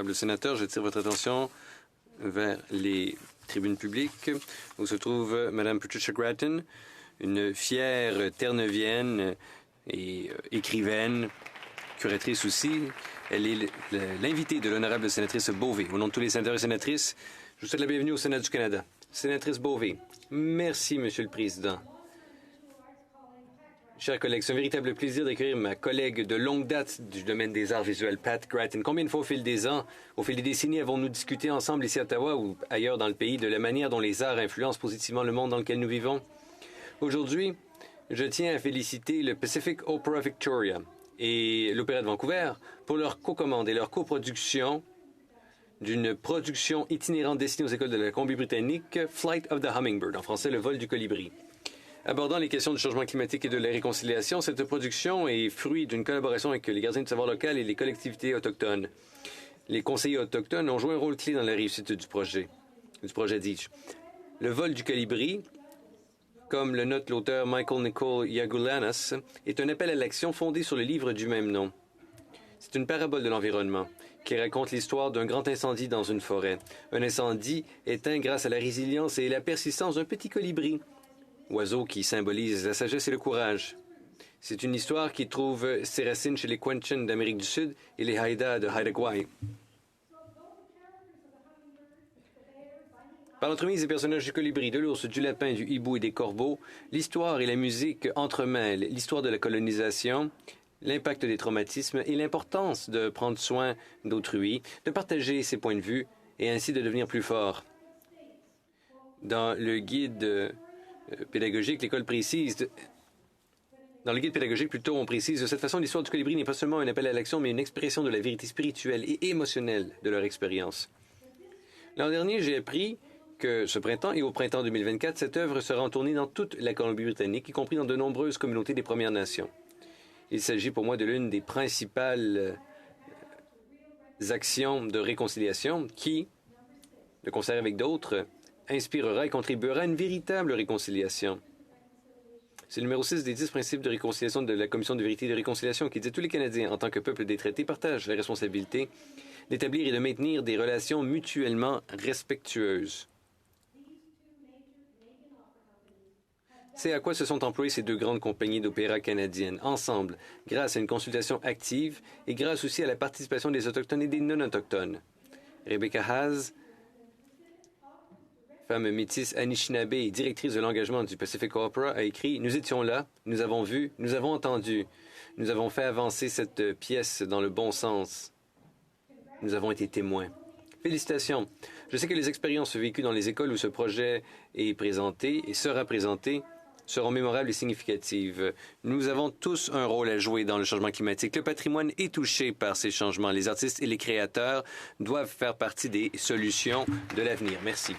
Honorables sénateurs, j'attire votre attention vers les tribunes publiques où se trouve Mme Patricia Grattan, une fière Terre-Neuvienne et écrivaine, curatrice aussi. Elle est l'invitée de l'honorable sénatrice Beauvais. Au nom de tous les sénateurs et sénatrices, je vous souhaite la bienvenue au Sénat du Canada. Sénatrice Beauvais, merci, Monsieur le Président. Chers collègues, c'est un véritable plaisir d'accueillir ma collègue de longue date du domaine des arts visuels, Pat Grattan. Combien de fois au fil des ans, au fil des décennies, avons-nous discuté ensemble ici à Ottawa ou ailleurs dans le pays de la manière dont les arts influencent positivement le monde dans lequel nous vivons? Aujourd'hui, je tiens à féliciter le Pacific Opera Victoria et l'Opéra de Vancouver pour leur cocommande et leur coproduction d'une production itinérante destinée aux écoles de la Colombie-Britannique, Flight of the Hummingbird, en français le vol du colibri. Abordant les questions du changement climatique et de la réconciliation, cette production est fruit d'une collaboration avec les gardiens du savoir local et les collectivités autochtones. Les conseillers autochtones ont joué un rôle clé dans la réussite du projet dis-je. Le vol du colibri, comme le note l'auteur Michael Nicole Yagulanas, est un appel à l'action fondé sur le livre du même nom. C'est une parabole de l'environnement qui raconte l'histoire d'un grand incendie dans une forêt. Un incendie éteint grâce à la résilience et la persistance d'un petit colibri, oiseau qui symbolise la sagesse et le courage. C'est une histoire qui trouve ses racines chez les Quechan d'Amérique du Sud et les Haida de Haida-Gwaii. Par l'entremise des personnages du colibri, de l'ours, du lapin, du hibou et des corbeaux, l'histoire et la musique entremêlent l'histoire de la colonisation, l'impact des traumatismes et l'importance de prendre soin d'autrui, de partager ses points de vue et ainsi de devenir plus fort. Dans le guide pédagogique, l'école précise... Dans le guide pédagogique, plutôt, on précise de cette façon, l'histoire du colibri n'est pas seulement un appel à l'action, mais une expression de la vérité spirituelle et émotionnelle de leur expérience. L'an dernier, j'ai appris que ce printemps et au printemps 2024, cette œuvre sera en tournée dans toute la Colombie-Britannique, y compris dans de nombreuses communautés des Premières Nations. Il s'agit pour moi de l'une des principales actions de réconciliation qui, de concert avec d'autres, inspirera et contribuera à une véritable réconciliation. C'est le numéro 6 des 10 principes de réconciliation de la Commission de vérité et de réconciliation qui dit tous les Canadiens, en tant que peuple des traités, partagent la responsabilité d'établir et de maintenir des relations mutuellement respectueuses. C'est à quoi se sont employées ces deux grandes compagnies d'opéra canadiennes, ensemble, grâce à une consultation active et grâce aussi à la participation des Autochtones et des non-Autochtones. Rebecca Haas, femme métisse Anishinaabe et directrice de l'engagement du Pacific Opera, a écrit « Nous étions là, nous avons vu, nous avons entendu, nous avons fait avancer cette pièce dans le bon sens. Nous avons été témoins. » Félicitations. Je sais que les expériences vécues dans les écoles où ce projet est présenté et sera présenté seront mémorables et significatives. Nous avons tous un rôle à jouer dans le changement climatique. Le patrimoine est touché par ces changements. Les artistes et les créateurs doivent faire partie des solutions de l'avenir. Merci.